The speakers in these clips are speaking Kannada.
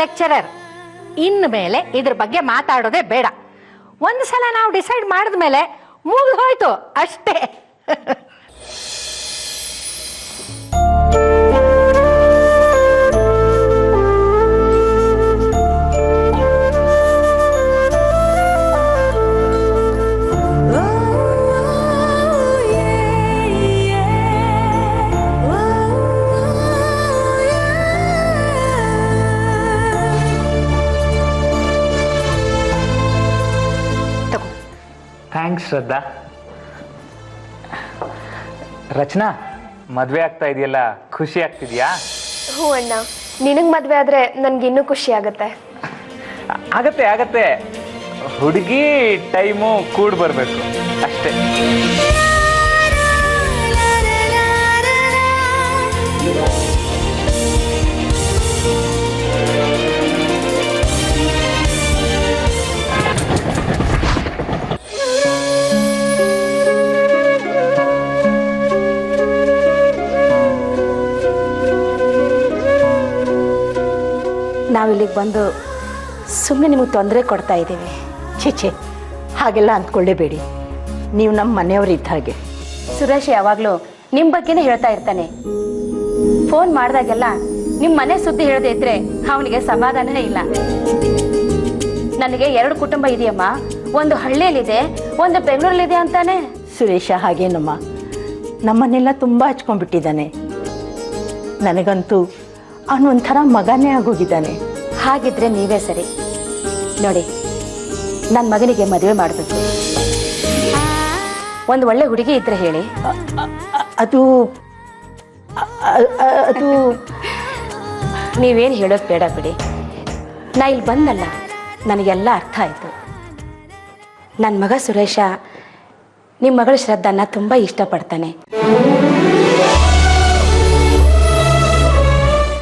ಲೆಕ್ಚರರ್, ಇನ್ಮೇಲೆ ಇದ್ರ ಬಗ್ಗೆ ಮಾತಾಡೋದೇ ಬೇಡ. ಒಂದ್ಸಲ ನಾವು ಡಿಸೈಡ್ ಮಾಡಿದ್ಮೇಲೆ ಮುಗಿದು ಹೋಯ್ತು ಅಷ್ಟೇ. ಥ್ಯಾಂಕ್ಸ್ ಶ್ರದ್ಧಾ. ರಚನಾ, ಮದುವೆ ಆಗ್ತಾ ಇದೆಯಲ್ಲ, ಖುಷಿ ಆಗ್ತಿದ್ಯಾ? ಹ್ಞೂ ಅಣ್ಣ, ನಿನಗೆ ಮದುವೆ ಆದರೆ ನನಗಿನ್ನೂ ಖುಷಿ ಆಗುತ್ತೆ. ಆಗತ್ತೆ ಆಗತ್ತೆ, ಹುಡುಗಿ ಟೈಮು ಕೂಡ್ ಬರಬೇಕು ಅಷ್ಟೇ. ನಾವಿಲ್ಲಿಗೆ ಬಂದು ಸುಮ್ಮನೆ ನಿಮಗೆ ತೊಂದರೆ ಕೊಡ್ತಾ ಇದ್ದೀವಿ. ಛೇ, ಹಾಗೆಲ್ಲ ಅಂದ್ಕೊಳ್ಳೇಬೇಡಿ. ನೀವು ನಮ್ಮ ಮನೆಯವರಿದ್ದ ಹಾಗೆ. ಸುರೇಶ್ ಯಾವಾಗಲೂ ನಿಮ್ಮ ಬಗ್ಗೆನೇ ಹೇಳ್ತಾ ಇರ್ತಾನೆ. ಫೋನ್ ಮಾಡಿದಾಗೆಲ್ಲ ನಿಮ್ಮ ಮನೆ ಸುದ್ದಿ ಹೇಳದೇ ಇದ್ರೆ ಅವನಿಗೆ ಸಮಾಧಾನನೇ ಇಲ್ಲ. ನನಗೆ 2 ಕುಟುಂಬ ಇದೆಯಮ್ಮ, ಒಂದು ಹಳ್ಳಿಯಲ್ಲಿದೆ, ಒಂದು ಬೆಂಗಳೂರಲ್ಲಿದೆ ಅಂತಾನೆ. ಸುರೇಶ ಹಾಗೇನಮ್ಮ, ನಮ್ಮನ್ನೆಲ್ಲ ತುಂಬ ಹಚ್ಕೊಂಡ್ಬಿಟ್ಟಿದ್ದಾನೆ. ನನಗಂತೂ ಅವನು ಒಂಥರ ಮಗನೇ ಆಗೋಗಿದ್ದಾನೆ. ಹಾಗಿದ್ರೆ ನೀವೇ ಸರಿ ನೋಡಿ. ನನ್ನ ಮಗನಿಗೆ ಮದುವೆ ಮಾಡಬೇಕು. ಒಂದು ಒಳ್ಳೆ ಹುಡುಗಿ ಇದ್ರೆ ಹೇಳಿ. ಅದು ಅದು ನೀವೇನು ಹೇಳೋದು ಬೇಡ ಬಿಡಿ. ನಾ ಇಲ್ಲಿ ಬಂದಲ್ಲ, ನನಗೆಲ್ಲ ಅರ್ಥ ಆಯಿತು. ನನ್ನ ಮಗ ಸುರೇಶ ನಿಮ್ಮ ಮಗಳು ಶ್ರದ್ಧಾನ ತುಂಬ ಇಷ್ಟಪಡ್ತಾನೆ.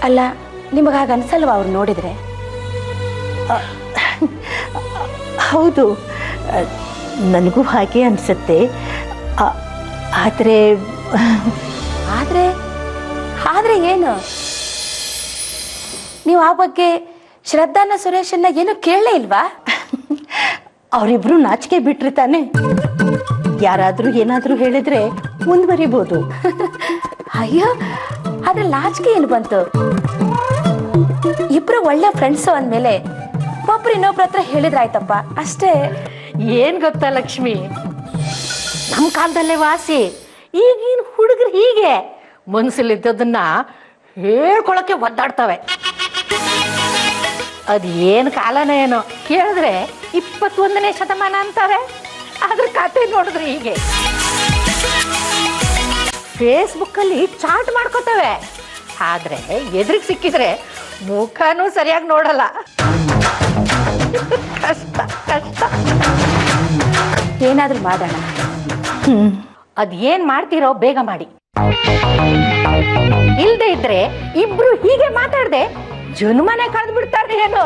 ಅಲ್ಲ, ನಿಮಗೆ ಹಾಗೆ ಅನ್ಸಲ್ವಾ ಅವ್ರು ನೋಡಿದರೆ? ಹೌದು, ನನಗೂ ಹಾಗೆ ಅನಿಸುತ್ತೆ. ಆದರೆ ಆದರೆ ಆದರೆ ಏನು? ನೀವು ಆ ಬಗ್ಗೆ ಶ್ರದ್ಧಾನ ಸುರೇಶನ್ನ ಏನು ಕೇಳಲೇ ಇಲ್ವಾ? ಅವರಿಬ್ರು ನಾಚಿಕೆ ಬಿಟ್ರಿ ತಾನೆ. ಯಾರಾದರೂ ಏನಾದರೂ ಹೇಳಿದ್ರೆ ಮುಂದುವರಿಬೋದು. ಅಯ್ಯೋ, ಆದ್ರೆ ನಾಚಿಕೆ ಏನು ಬಂತು? ಇಬ್ರು ಒಳ್ಳೆ ಫ್ರೆಂಡ್ಸು ಅಂದಮೇಲೆ ಒಬ್ರು ಇನ್ನೊಬ್ರ ಹತ್ರ ಹೇಳಿದ್ರಾಯ್ತಪ್ಪ ಅಷ್ಟೇ. ಏನು ಗೊತ್ತಾ ಲಕ್ಷ್ಮಿ, ನಮ್ಮ ಕಾಲದಲ್ಲೇ ವಾಸಿ. ಈಗಿನ ಹುಡುಗರು ಹೀಗೆ ಮನಸ್ಸಲ್ಲಿದ್ದದನ್ನ ಹೇಳ್ಕೊಳಕ್ಕೆ ಒದ್ದಾಡ್ತವೆ. ಅದು ಏನು ಕಾಲನೇ ಏನೋ, ಕೇಳಿದ್ರೆ 21ನೇ ಶತಮಾನ ಅಂತಾರೆ. ಅದ್ರ ಕತೆ ನೋಡಿದ್ರೆ ಹೀಗೆ ಫೇಸ್ಬುಕ್ಕಲ್ಲಿ ಚಾಟ್ ಮಾಡ್ಕೋತವೆ. ಆದರೆ ಎದುರಿಗೆ ಸಿಕ್ಕಿದ್ರೆ ಮುಖನೂ ಸರಿಯಾಗಿ ನೋಡಲ್ಲ. ಕಷ್ಟ ಕಷ್ಟ. ಏನಾದ್ರೂ ಮಾಡೋಣ. ಅದು ಏನು ಮಾಡ್ತೀರೋ ಬೇಗ ಮಾಡಿ. ಇಲ್ದೇ ಇದ್ರೆ ಇಬ್ರು ಹೀಗೆ ಮಾತಾಡದೆ ಜನ್ಮನೆ ಕಳೆದು ಬಿಡ್ತಾರೆ ಏನೋ.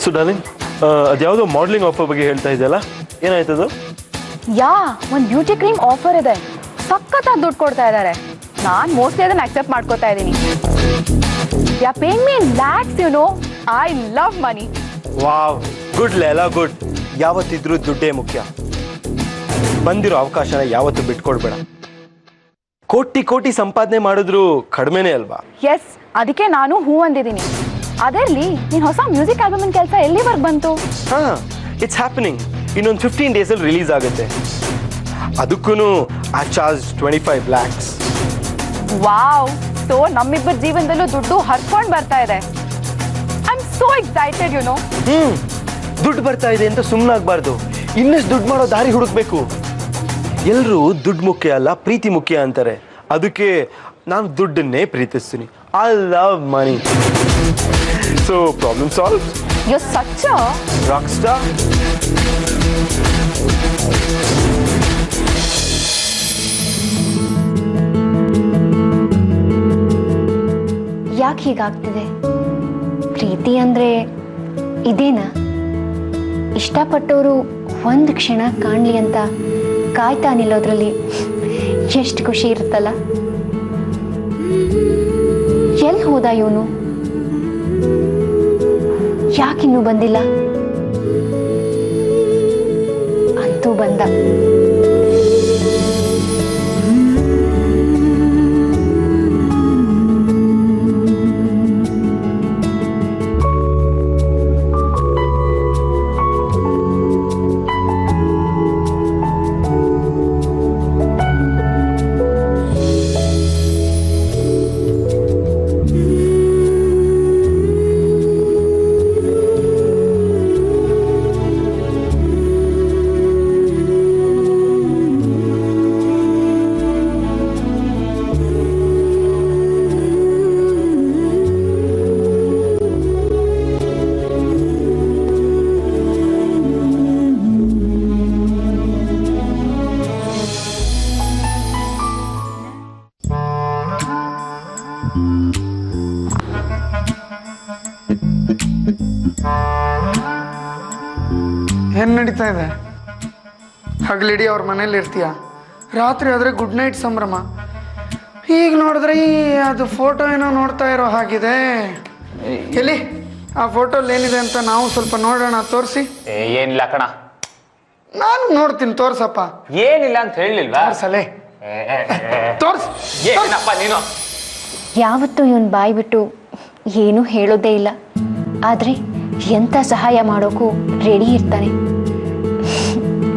ಸೊ ಡಾರ್ಲಿಂಗ್, ಅದ್ಯಾವುದೋ ಮಾಡಲಿಂಗ್ ಆಫರ್ ಬಗ್ಗೆ ಹೇಳ್ತಾ ಇದೆಯಲ್ಲ, ಏನಾಯ್ತದು? ಒಂದು ಬ್ಯೂಟಿ ಕ್ರೀಮ್ ಆಫರ್ ಇದೆ, ಸಖತ್ತಾಗಿ ದುಡ್ಡು ಕೊಡ್ತಾ ಇದ್ದಾರೆ. ನಾನು ಮೋಸ್ಟ್ಲಿ ಅದನ್ನ ಅಕ್ಸೆಪ್ಟ್ ಮಾಡ್ಕೋತಾ ಇದ್ದೀನಿ. Yeah paying me in lakhs, you know, I love money. Wow, good Leela, good. ಯಾವತ್ತಿದ್ರೂ ದುಡ್ಡೇ ಮುಖ್ಯ. ಬಂದಿರೋ ಅವಕಾಶನ ಯಾವತ್ತೂ ಬಿಟ್ಕೊಡ್ಬೇಡ. ಕೋಟಿ ಕೋಟಿ ಸಂಪಾದನೆ ಮಾಡಿದ್ರು ಕಡಿಮೆನೇ ಅಲ್ವಾ? ಎಸ್, ಅದಕ್ಕೆ ನಾನು ಹೂ ಅಂದಿದ್ದೀನಿ. ಅದರಲ್ಲಿ ನೀನು ಹೊಸ ಮ್ಯೂಸಿಕ್ ಆಲ್ಬಮ್ ಕೆಲಸ ಎಲ್ಲಿವರೆಗೆ ಬಂತು? It's happening. ಇನ್ನೊಂದು 15 ಡೇಸಲ್ಲಿ ರಿಲೀಸ್ ಆಗುತ್ತೆ. ಅದಕ್ಕೂ I charge 25 lakhs. Wow, so ನಮ್ಮಿಬ್ಬರ ಜೀವನದಲ್ಲೂ ದುಡ್ಡು ಹರ್ಕೊಂಡು ಬರ್ತಾ ಇದೆ. I am so excited, you know. ದುಡ್ಡು ಬರ್ತಾ ಇದೆ ಅಂತ ಸುಮ್ಮನಾಗಬಾರ್ದು. ಇನ್ನಷ್ಟು ದುಡ್ಡು ಮಾಡೋ ದಾರಿ ಹುಡುಕ್ಬೇಕು. ಎಲ್ಲರೂ ದುಡ್ಡು ಮುಖ್ಯ ಅಲ್ಲ, ಪ್ರೀತಿ ಮುಖ್ಯ ಅಂತಾರೆ. ಅದಕ್ಕೆ ನಾನು ದುಡ್ಡನ್ನೇ ಪ್ರೀತಿಸ್ತೀನಿ. I love money. So problem solve. You such a rock star. ಯಾಕೆ ಹೀಗಾಗ್ತಿದೆ? ಪ್ರೀತಿ ಅಂದರೆ ಇದೇನಾ? ಇಷ್ಟಪಟ್ಟವರು ಒಂದು ಕ್ಷಣ ಕಾಣಲಿ ಅಂತ ಕಾಯ್ತಾ ನಿಲ್ಲೋದ್ರಲ್ಲಿ ಎಷ್ಟು ಖುಷಿ ಇರುತ್ತಲ್ಲ. ಎಲ್ಲಿ ಹೋದ ಇವನು? ಯಾಕಿನ್ನೂ ಬಂದಿಲ್ಲ? ಅಂತೂ ಬಂದ. ಏನು ನಡೀತಾ ಇದೆ? ಹಗಲಿಡೀ ಅವ್ರ ಮನೇಲಿ ಇರ್ತೀಯ, ರಾತ್ರಿ ಆದರೆ ಗುಡ್ ನೈಟ್ ಸಂಭ್ರಮ. ಈಗ ನೋಡಿದ್ರೆ ಅದು ಫೋಟೋ ಏನೋ ನೋಡ್ತಾ ಇರೋ ಹಾಗಿದೆ. ಎಲ್ಲಿ ಆ ಫೋಟೋಲ್ಲಿ ಏನಿದೆ ಅಂತ ನಾವು ಸ್ವಲ್ಪ ನೋಡೋಣ, ತೋರಿಸಿ. ಏನಿಲ್ಲ ಕಣ. ನಾನು ನೋಡ್ತೀನಿ, ತೋರ್ಸಪ್ಪ. ಏನಿಲ್ಲ ಅಂತ ಹೇಳಿಲ್ವಾ? ತೋರ್ಸಲೇ, ತೋರ್ಸ್. ಏನಪ್ಪ ನೀನು? ಯಾವತ್ತೂ ಇವನ್ ಬಾಯಿ ಬಿಟ್ಟು ಏನೂ ಹೇಳೋದೇ ಇಲ್ಲ, ಆದರೆ ಎಂಥ ಸಹಾಯ ಮಾಡೋಕ್ಕೂ ರೆಡಿ ಇರ್ತಾನೆ.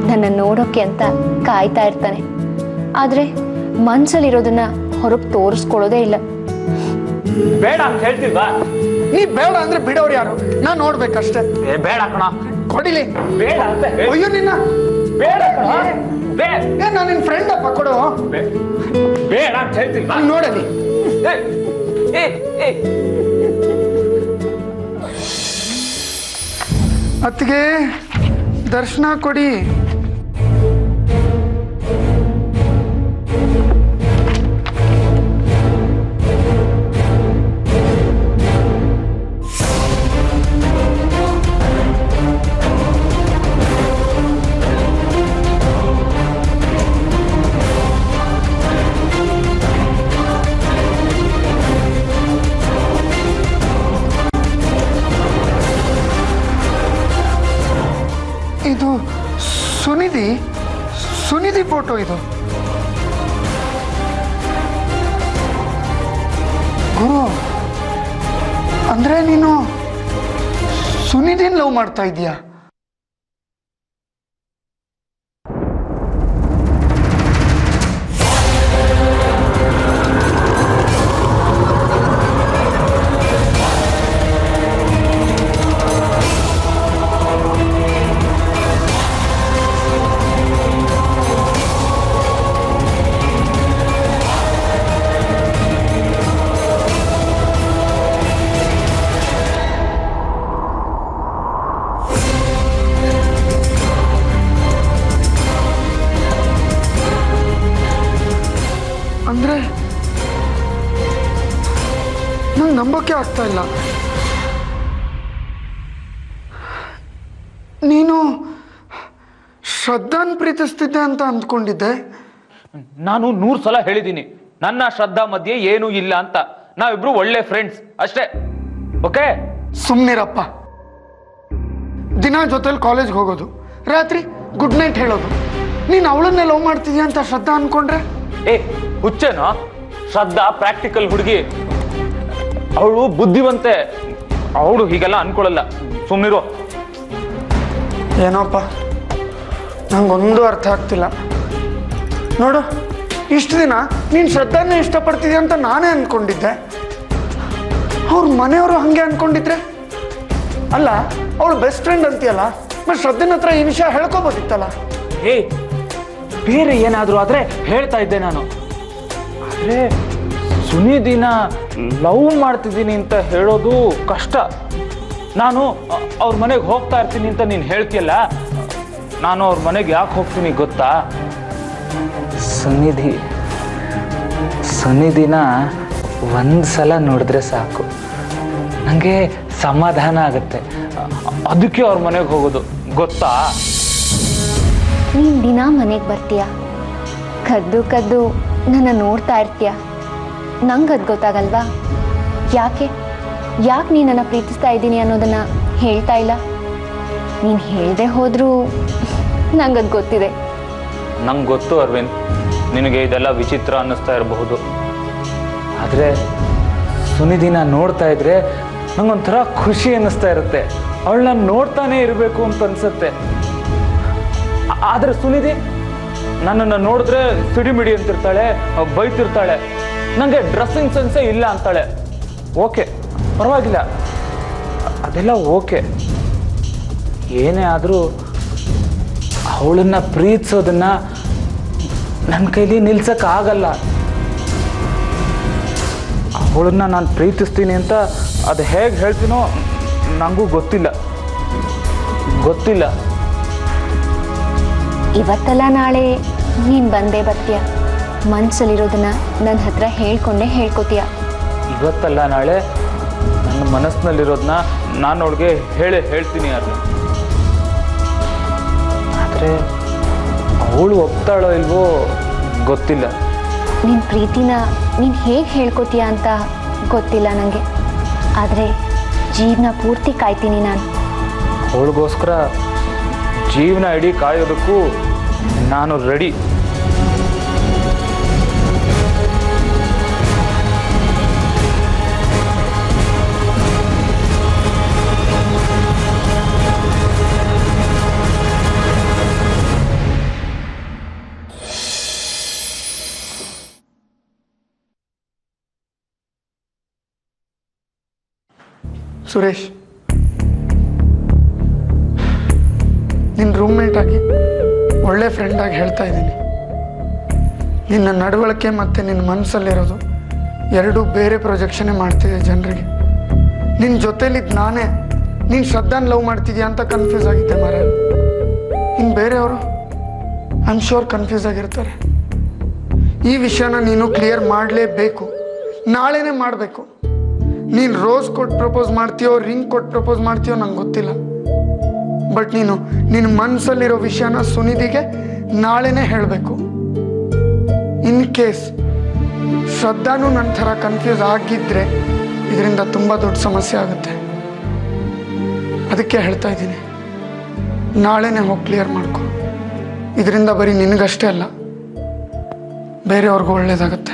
ನನ್ನ ನೋಡೋಕ್ಕೆ ಅಂತ ಕಾಯ್ತಾ ಇರ್ತಾನೆ, ಆದರೆ ಮನ್ಸಲ್ಲಿರೋದನ್ನ ಹೊರಗೆ ತೋರಿಸ್ಕೊಳ್ಳೋದೇ ಇಲ್ಲ. ಬೇಡ ಅಂತ ಹೇಳ್ತಿಲ್ವಾ? ನೀ ಬೇಡ ಅಂದ್ರೆ ಬಿಡೋರು ಯಾರು? ನಾನು ನೋಡ್ಬೇಕಷ್ಟೇ. ಬೇಡ ಕಣ, ಕೊಡಿಲಿ. ಬೇಡ ಅಂತ ಅಯ್ಯೋ ನಿನ್ನ, ಬೇಡ ಕಣ. ನಾನು ನಿನ್ ಫ್ರೆಂಡ್ ಅಪ್ಪ, ಕೊಡು. ಬೇಡ ಅಂತ ಹೇಳ್ತಿಲ್ವಾ? ನೋಡಲಿ. ಅತ್ತಿಗೆ ದರ್ಶನ ಕೊಡಿ. ಇದು ಸುನಿಧಿ ಫೋಟೋ. ಇದು ಗುರು, ಅಂದ್ರೆ ನೀನು ಸುನಿಧಿನ್ ಲವ್ ಮಾಡ್ತಾ ಇದೀಯಾ? ಅಂದ್ರೆ ನಂಗೆ ನಂಬೋಕೆ ಆಗ್ತಾ ಇಲ್ಲ. ನೀನು ಶ್ರದ್ಧಾನ್ ಪ್ರೀತಿಸ್ತಿದ್ದೆ ಅಂತ ಅಂದ್ಕೊಂಡಿದ್ದೆ. ನಾನು 100 ಸಲ ಹೇಳಿದ್ದೀನಿ, ನನ್ನ ಶ್ರದ್ಧಾ ಮಧ್ಯೆ ಏನೂ ಇಲ್ಲ ಅಂತ. ನಾವಿಬ್ರು ಒಳ್ಳೆ ಫ್ರೆಂಡ್ಸ್ ಅಷ್ಟೇ, ಓಕೆ? ಸುಮ್ನಿರಪ್ಪ. ದಿನ ಜೊತೆಲಿ ಕಾಲೇಜ್ಗೆ ಹೋಗೋದು, ರಾತ್ರಿ ಗುಡ್ ನೈಟ್ ಹೇಳೋದು. ನೀನು ಅವಳನ್ನೇ ಲವ್ ಮಾಡ್ತಿದ್ಯಾ ಅಂತ ಶ್ರದ್ಧಾ ಅನ್ಕೊಂಡ್ರೆ? ಹುಚ್ಚೇನೋ? ಶ್ರದ್ಧಾ ಪ್ರಾಕ್ಟಿಕಲ್ ಹುಡುಗಿ, ಅವಳು ಬುದ್ಧಿವಂತೆ. ಅವಳು ಹೀಗೆಲ್ಲ ಅನ್ಕೊಳ್ಳಲ್ಲ, ಸುಮ್ಮನಿರು. ಏನೋಪ್ಪ, ನಂಗೊಂದು ಅರ್ಥ ಆಗ್ತಿಲ್ಲ. ನೋಡು, ಇಷ್ಟು ದಿನ ನೀನು ಶ್ರದ್ಧಾನೇ ಇಷ್ಟಪಡ್ತಿದ್ಯಾ ಅಂತ ನಾನೇ ಅಂದ್ಕೊಂಡಿದ್ದೆ. ಅವ್ರ ಮನೆಯವರು ಹಂಗೆ ಅಂದ್ಕೊಂಡಿದ್ರೆ? ಅಲ್ಲ, ಅವಳು ಬೆಸ್ಟ್ ಫ್ರೆಂಡ್ ಅಂತೀಯಲ್ಲ, ಮತ್ತೆ ಶ್ರದ್ಧನ ಹತ್ರ ಈ ವಿಷಯ ಹೇಳ್ಕೊಬೋದಿತ್ತಲ್ಲ. ಬೇರೆ ಏನಾದರೂ ಆದರೆ ಹೇಳ್ತಾ ಇದ್ದೆ ನಾನು. ಆದರೆ ಸುನಿಧಿನ ಲವ್ ಮಾಡ್ತಿದ್ದೀನಿ ಅಂತ ಹೇಳೋದು ಕಷ್ಟ. ನಾನು ಅವ್ರ ಮನೆಗೆ ಹೋಗ್ತಾ ಇರ್ತೀನಿ ಅಂತ ನೀನು ಹೇಳ್ತೀಯಲ್ಲ, ನಾನು ಅವ್ರ ಮನೆಗೆ ಯಾಕೆ ಹೋಗ್ತೀನಿ ಗೊತ್ತಾ? ಸುನಿಧಿನ ಒಂದು ಸಲ ನೋಡಿದ್ರೆ ಸಾಕು, ನನಗೆ ಸಮಾಧಾನ ಆಗುತ್ತೆ. ಅದಕ್ಕೆ ಅವ್ರ ಮನೆಗೆ ಹೋಗೋದು ಗೊತ್ತಾ. ನೀನು ದಿನ ಮನೆಗೆ ಬರ್ತೀಯ, ಕದ್ದು ಕದ್ದು ನನ್ನ ನೋಡ್ತಾ ಇರ್ತೀಯ. ನಂಗೆ ಅದು ಗೊತ್ತಾಗಲ್ವಾ? ಯಾಕೆ ನೀನು ನನ್ನ ಪ್ರೀತಿಸ್ತಾ ಇದ್ದೀನಿ ಅನ್ನೋದನ್ನು ಹೇಳ್ತಾ ಇಲ್ಲ? ನೀನು ಹೇಳದೆ ಹೋದರೂ ನಂಗೆ ಅದು ಗೊತ್ತಿದೆ. ನಂಗೆ ಗೊತ್ತು ಅರವಿಂದ್, ನಿನಗೆ ಇದೆಲ್ಲ ವಿಚಿತ್ರ ಅನ್ನಿಸ್ತಾ ಇರಬಹುದು. ಆದರೆ ಸುನಿಧಿನ ನೋಡ್ತಾ ಇದ್ರೆ ನಂಗೊಂಥರ ಖುಷಿ ಅನ್ನಿಸ್ತಾ ಇರುತ್ತೆ. ಅವಳನ್ನ ನೋಡ್ತಾನೆ ಇರಬೇಕು ಅಂತ ಅನ್ಸುತ್ತೆ. ಆದರೆ ಸುನಿಧಿ ನನ್ನನ್ನು ನೋಡಿದ್ರೆ ಸಿಡಿಮಿಡಿ ಅಂತಿರ್ತಾಳೆ, ಬೈತಿರ್ತಾಳೆ, ನನಗೆ ಡ್ರೆಸ್ಸಿಂಗ್ ಸೆನ್ಸೇ ಇಲ್ಲ ಅಂತಾಳೆ. ಓಕೆ, ಪರವಾಗಿಲ್ಲ, ಅದೆಲ್ಲ ಓಕೆ. ಏನೇ ಆದರೂ ಅವಳನ್ನ ಪ್ರೀತಿಸೋದನ್ನ ನನ್ನ ಕೈಲಿ ನಿಲ್ಸಕ್ಕಾಗಲ್ಲ. ಅವಳನ್ನ ನಾನು ಪ್ರೀತಿಸ್ತೀನಿ ಅಂತ ಅದು ಹೇಗೆ ಹೇಳ್ತೀನೋ ನನಗೂ ಗೊತ್ತಿಲ್ಲ. ಇವತ್ತಲ್ಲ ನಾಳೆ ನೀನು ಬಂದೇ ಬರ್ತೀಯ. ಮನಸ್ಸಲ್ಲಿರೋದನ್ನ ನನ್ನ ಹತ್ರ ಹೇಳ್ಕೊತೀಯ. ಇವತ್ತಲ್ಲ ನಾಳೆ ನನ್ನ ಮನಸ್ಸಿನಲ್ಲಿರೋದನ್ನ ನಾನು ಅವಳಿಗೆ ಹೇಳ್ತೀನಿ ಅರ್ಜುನ್. ಆದರೆ ಅವಳು ಒಪ್ತಾಳೋ ಇಲ್ವೋ ಗೊತ್ತಿಲ್ಲ. ನಿನ್ನ ಪ್ರೀತಿನ ನೀನು ಹೇಗೆ ಹೇಳ್ಕೊತೀಯ ಅಂತ ಗೊತ್ತಿಲ್ಲ ನನಗೆ. ಆದರೆ ಜೀವನ ಪೂರ್ತಿ ಕಾಯ್ತೀನಿ ನಾನು. ಅವಳಿಗೋಸ್ಕರ ಜೀವನ ಇಡೀ ಕಾಯೋದಕ್ಕೂ ನಾನು ರೆಡಿ. ಸುರೇಶ್, ನಿನ್ನ ರೂಮ್ಮೇಟ್ ಆಗಿ ಒಳ್ಳೆ ಫ್ರೆಂಡ್ ಆಗಿ ಹೇಳ್ತಾ ಇದ್ದೀನಿ, ನಿನ್ನ ನಡವಳಿಕೆ ಮತ್ತು ನಿನ್ನ ಮನಸ್ಸಲ್ಲಿರೋದು ಎರಡೂ ಬೇರೆ ಪ್ರೊಜೆಕ್ಷನ್ನೇ ಮಾಡ್ತಿದೆ ಜನರಿಗೆ. ನಿನ್ನ ಜೊತೇಲಿದ್ದು ನಾನೇ ನೀನು ಶ್ರದ್ಧಾನ ಲವ್ ಮಾಡ್ತಿದ್ಯಾ ಅಂತ ಕನ್ಫ್ಯೂಸ್ ಆಗಿದ್ದೆ ಮಾರ. ಇನ್ನು ಬೇರೆಯವರು ಐ ಆಮ್ ಶ್ಯೂರ್ ಕನ್ಫ್ಯೂಸ್ ಆಗಿರ್ತಾರೆ. ಈ ವಿಷಯನ ನೀನು ಕ್ಲಿಯರ್ ಮಾಡಲೇಬೇಕು, ನಾಳೆನೇ ಮಾಡಬೇಕು. ನೀನು ರೋಸ್ ಕೊಟ್ಟು ಪ್ರಪೋಸ್ ಮಾಡ್ತೀಯೋ ರಿಂಗ್ ಕೊಟ್ಟು ಪ್ರಪೋಸ್ ಮಾಡ್ತೀಯೋ ನಂಗೆ ಗೊತ್ತಿಲ್ಲ. ಬಟ್ ನಿನ್ನ ಮನಸ್ಸಲ್ಲಿರೋ ವಿಷಯನ ಸುನಿಧಿಗೆ ನಾಳೆನೇ ಹೇಳಬೇಕು. ಇನ್ ಕೇಸ್ ಶ್ರದ್ಧಾನು ನನ್ನ ಥರ ಕನ್ಫ್ಯೂಸ್ ಆಗಿದ್ದರೆ ಇದರಿಂದ ತುಂಬ ದೊಡ್ಡ ಸಮಸ್ಯೆ ಆಗುತ್ತೆ. ಅದಕ್ಕೆ ಹೇಳ್ತಾ ಇದ್ದೀನಿ, ನಾಳೆನೇ ಹೋಗಿ ಕ್ಲಿಯರ್ ಮಾಡ್ಕೊ. ಇದರಿಂದ ಬರೀ ನಿನಗಷ್ಟೇ ಅಲ್ಲ, ಬೇರೆಯವ್ರಿಗೂ ಒಳ್ಳೇದಾಗುತ್ತೆ.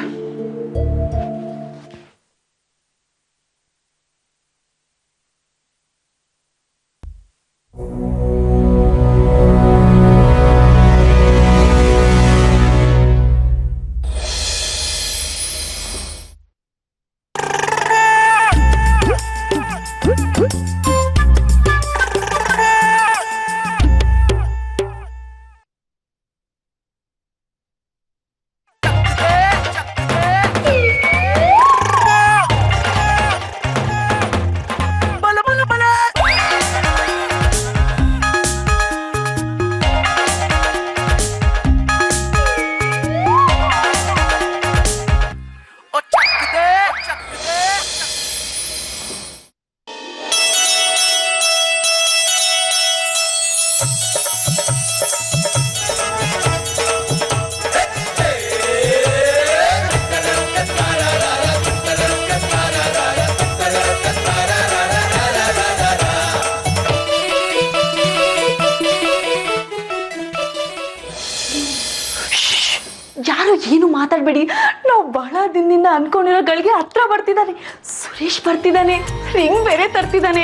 ಯಾರು ಏನು ಮಾತಾಡಬೇಡಿ. ನಾವು ಬಹಳ ದಿನದಿಂದ ಅನ್ಕೊಂಡಿರೋ ಗಳಿಗೆ ಹತ್ರ ಬರ್ತಿದ್ದಾನೆ. ಸುರೇಶ್ ಬರ್ತಿದ್ದಾನೆ, ರಿಂಗ್ ಬೇರೆ ತರ್ತಿದ್ದಾನೆ.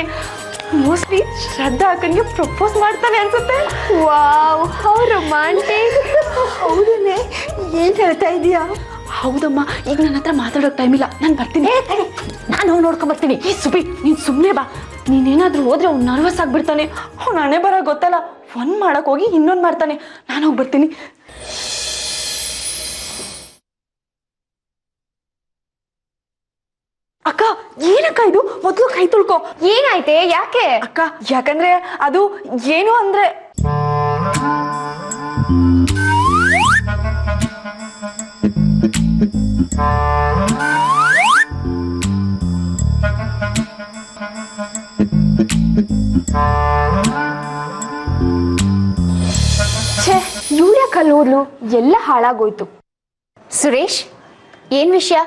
ಮೋಸ್ಟ್ಲಿ ಶ್ರದ್ಧಾ ಅಕ್ಕನಿಗೆ ಪ್ರಪೋಸ್ ಮಾಡ್ತಾನೆ ಅನ್ಸುತ್ತೆ. Wow, how romantic. ಹೌದನ್ನೇ, ಏನು ಹೇಳ್ತಾ ಇದೀಯಾ? ಹೌದಮ್ಮ, ಈಗ ನನ್ನ ಹತ್ರ ಮಾತಾಡೋಕೆ ಟೈಮ್ ಇಲ್ಲ, ನಾನು ಬರ್ತೀನಿ. ನಾನು ನೋಡ್ಕೊಂಬರ್ತೀನಿ. ಈ ಸುಬಿ, ನೀನು ಸುಮ್ಮನೆ ಬಾ. ನೀನೇನಾದ್ರೂ ಹೋದ್ರೆ ಅವ್ನು ನರ್ವಸ್ ಆಗಿಬಿಡ್ತಾನೆ. ಅವ್ನು ಹಣೆ ಬರೋ ಗೊತ್ತಲ್ಲ, ಒಂದು ಮಾಡಕ್ಕೆ ಹೋಗಿ ಇನ್ನೊಂದು ಮಾಡ್ತಾನೆ. ನಾನು ಹೋಗಿ ಬರ್ತೀನಿ. ಅಕ್ಕ, ಏನಕ್ಕ ಇದು? ಮೊದಲು ಕೈ ತುಳ್ಕೊ. ಏನಾಯ್ತೆ? ಯಾಕೆ? ಅಕ್ಕ, ಯಾಕಂದ್ರೆ ಅದು ಏನು ಅಂದ್ರೆ ಛೇ ಇವಳ ಕಲ್ಲೋದ್ಲು ಎಲ್ಲ ಹಾಳಾಗೋಯ್ತು. ಸುರೇಶ್, ಏನ್ ವಿಷಯ?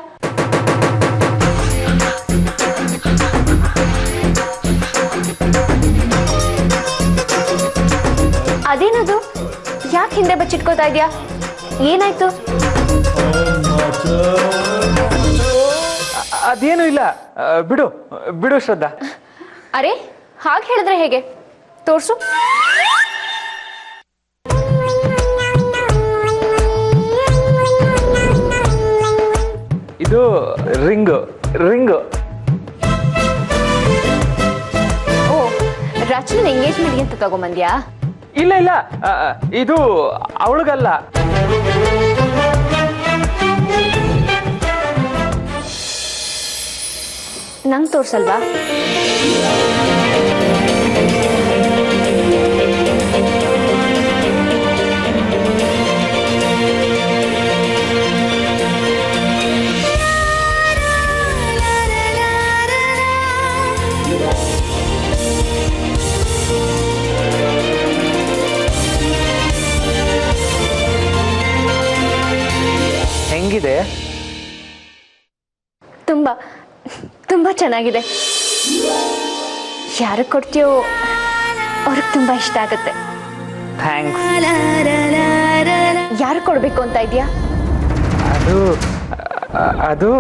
ಅದೇನದು? ಯಾಕೆ ಹಿಂದೆ ಬಚ್ಚಿಟ್ಕೋತಾ ಇದ್ಯಾ? ಏನಾಯ್ತು? ಅದೇನು ಇಲ್ಲ, ಬಿಡು ಬಿಡು ಶ್ರದ್ಧಾ. ಅರೆ, ಹಾಗೆ ಹೇಳಿದ್ರೆ ಹೇಗೆ? ತೋರ್ಸು. ಇದು ರಿಂಗ್. ಓ, ರಚನ ಎಂಗೇಜ್ಮೆಂಟ್ಗೆ ಅಂತ ತಗೊಂಬಂದ್ಯಾ? ಇಲ್ಲ ಇಲ್ಲ, ಇದು ಅವಳಿಗಲ್ಲ. ನಂಗೆ ತೋರ್ಸಲ್ವಾ? ಹೆಂಗಿದೆ? ತುಂಬಾ ತುಂಬಾ ಚೆನ್ನಾಗಿದೆ. ಯಾರಿಗೆ ಕೊಡ್ತೀಯೋ ಅವ್ರಿಗೆ ತುಂಬಾ ಇಷ್ಟ ಆಗುತ್ತೆ. ಥ್ಯಾಂಕ್ಸ್. ಯಾರು ಕೊಡ್ಬೇಕು ಅಂತ ಇದೆಯಾ? ಅದು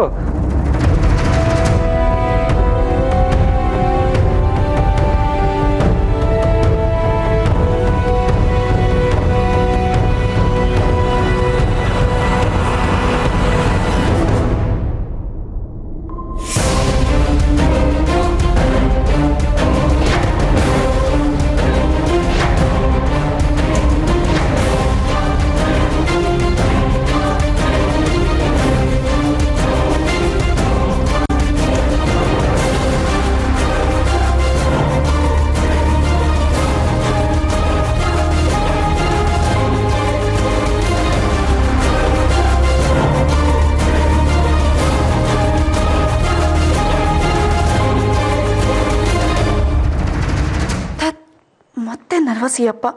ಮತ್ತೆ ನರ್ವಸಿಯಪ್ಪ,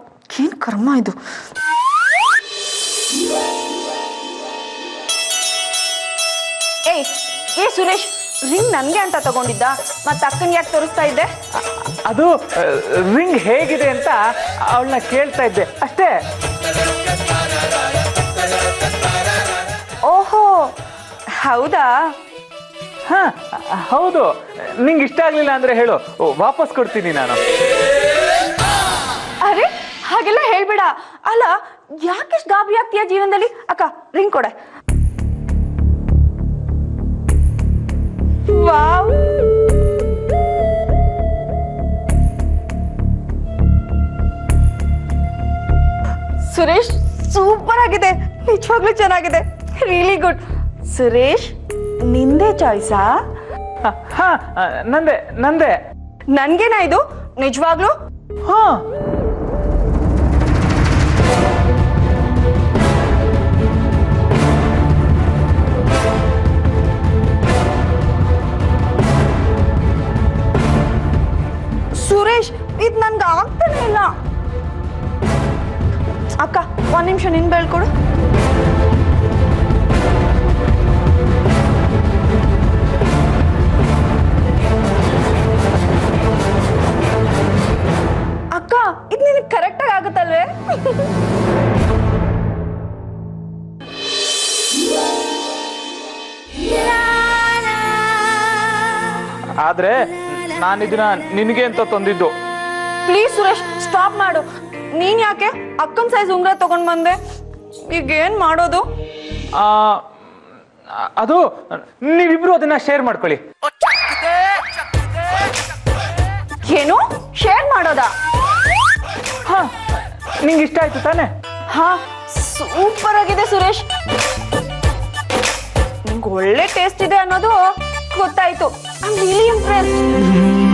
ಏನು ಕರ್ಮ ಇದು. ಏ ಸುರೇಶ್, ರಿಂಗ್ ನನ್ಗೆ ಅಂತ ತಗೊಂಡಿದ್ದ, ಮತ್ತೆ ಅಕ್ಕನ್ ಯಾಕೆ ತೋರಿಸ್ತಾ ಇದ್ದೆ? ಅದು ರಿಂಗ್ ಹೇಗಿದೆ ಅಂತ ಅವಳನ್ನ ಕೇಳ್ತಾ ಇದ್ದೆ ಅಷ್ಟೇ. ಓಹೋ, ಹೌದಾ? ಹಾ ಹೌದು. ನಿಂಗೆ ಇಷ್ಟ ಆಗ್ಲಿಲ್ಲ ಅಂದ್ರೆ ಹೇಳು, ವಾಪಸ್ ಕೊಡ್ತೀನಿ ನಾನು. ಅರೆ, ಹಾಗೆಲ್ಲ ಹೇಳ್ಬೇಡ. ಅಲ್ಲ, ಯಾಕೆಷ್ಟು ಗಾಬರಿ ಆಗ್ತೀಯ ಜೀವನದಲ್ಲಿ? ಅಕ್ಕ, ರಿಂಗ್ ಕೊಡೆ. ವಾವ್, ಸುರೇಶ್ ಸೂಪರ್ ಆಗಿದೆ, ನಿಜವಾಗ್ಲೂ ಚೆನ್ನಾಗಿದೆ, ರಿಯಲಿ ಗುಡ್. ಸುರೇಶ್, ನಿಂದೇ ಚಾಯ್ಸಾ? ಹಾ, ನಂದೆ. ನನ್ಗೇನಾ ಇದು ನಿಜವಾಗ್ಲೂ? ಹಾ. ಸುರೇಶ್, ಇದು ನನ್ಗೆ ಆಗ್ತಾನೆ ಇಲ್ಲ. ಅಕ್ಕ, ಒಂದ್ ನಿಮಿಷ ನಿನ್ ಬೆಳ್ಕೊಡು. ಅಕ್ಕ, ಇದು ನಿನಗೆ ಕರೆಕ್ಟಾಗಿ ಆಗುತ್ತಲ್ವೇ? ಆದ್ರೆ ನಾನಿದನ್ನ ನಿನಗೆ ಅಂತ ತಂದಿದ್ದು. ಪ್ಲೀಸ್ ಸುರೇಶ್, ಸ್ಟಾಪ್ ಮಾಡು. ನೀನ್ ಯಾಕೆ ಅಕ್ಕನ ಸೈಜ್ ಉಂಗ್ರ ತಗೊಂಡ್ ಬಂದೆ? ಈಗ ಏನ್ ಮಾಡೋದು? ಅದು ನೀವಿಬ್ರು ಅದನ್ನ ಶೇರ್ ಮಾಡ್ಕೊಳ್ಳಿ. ಏನು ಶೇರ್ ಮಾಡೋದಾ? ಹಾ, ನಿಂಗೆ ಇಷ್ಟ ಆಯ್ತು ತಾನೆ? ಹಾ, ಸೂಪರ್ ಆಗಿದೆ ಸುರೇಶ್. ನಿಂಗೆ ಒಳ್ಳೆ ಟೇಸ್ಟ್ ಇದೆ ಅನ್ನೋದು ಗೊತ್ತಾಯ್ತು. I am really impressed.